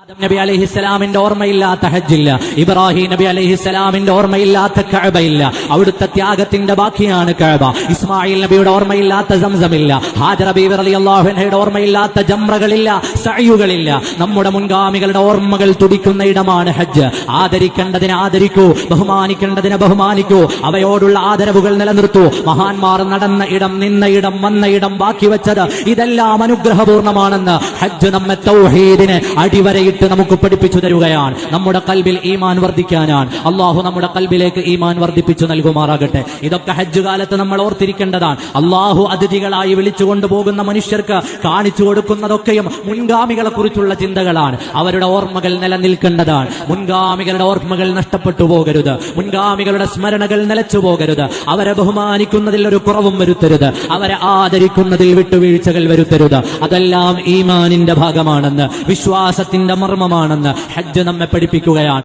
ആദം നബി അലൈഹിസ്സലാമിന്റെ ഓർമ്മയില്ലാത്ത ഹജ്ജില്ല, ഇബ്രാഹിം നബി അലൈഹിസ്സലാമിന്റെ ഓർമ്മയില്ലാത്ത കഅബയില്ല. അവിടുത്തെ ത്യാഗത്തിന്റെ ബാക്കിയാണ് കഅബ. ഇസ്മായിൽ നബിയുടെ ഓർമ്മയില്ലാത്ത സംസമില്ല, ഹാജറ ബീവി റളിയല്ലാഹു അൻഹയുടെ ഓർമ്മയില്ലാത്ത ജംറകളില്ല, സഅയുകളില്ല. നമ്മുടെ മുൻഗാമികളുടെ ഓർമ്മകൾ തുടിക്കുന്ന ഇടമാണ് ഹജ്ജ്. ആദരിക്കേണ്ടതിനെ ആദരിക്കൂ, ബഹുമാനിക്കേണ്ടതിനെ ബഹുമാനിക്കൂ, അവയോടുള്ള ആദരവുകൾ നിലനിർത്തൂ. മഹാന്മാർ നടന്ന ഇടം, നിന്ന ഇടം, വന്ന ഇടം, ബാക്കി വെച്ചത് ഇതെല്ലാം അനുഗ്രഹപൂർണ്ണമാണെന്ന് ഹജ്ജ് നമ്മെ തൗഹീദിനെ അടിവരയിട്ട് നമുക്ക് പഠിപ്പിച്ചു തരുകയാണ്. നമ്മുടെ കൽബിൽ ഈമാൻ വർദ്ധിക്കാനാണ്. അള്ളാഹു നമ്മുടെ കൽബിലേക്ക് ഈമാൻ വർദ്ധിപ്പിച്ചു നൽകുമാറാകട്ടെ. ഇതൊക്കെ ഹജ്ജ് കാലത്ത് നമ്മൾ ഓർത്തിരിക്കേണ്ടതാണ്. അള്ളാഹു അതിഥികളായി വിളിച്ചുകൊണ്ടു പോകുന്ന മനുഷ്യർക്ക് കാണിച്ചു കൊടുക്കുന്നതൊക്കെയും മുൻഗാമികളെ കുറിച്ചുള്ള ചിന്തകളാണ്. അവരുടെ ഓർമ്മകൾ നിലനിൽക്കേണ്ടതാണ്. മുൻഗാമികളുടെ ഓർമ്മകൾ നഷ്ടപ്പെട്ടു പോകരുത്. മുൻഗാമികളുടെ സ്മരണകൾ നിലച്ചു പോകരുത്. അവരെ ബഹുമാനിക്കുന്നതിൽ ഒരു കുറവും വരുത്തരുത്. അവരെ ആദരിക്കുന്നതിൽ വിട്ടുവീഴ്ചകൾ വരുത്തരുത്. അതെല്ലാം ഈമാനിന്റെ ഭാഗമാണെന്ന്, വിശ്വാസത്തിന്റെ മർമ്മമാണെന്ന് ഹജ്ജ് നമ്മെ പഠിപ്പിക്കുകയാണ്.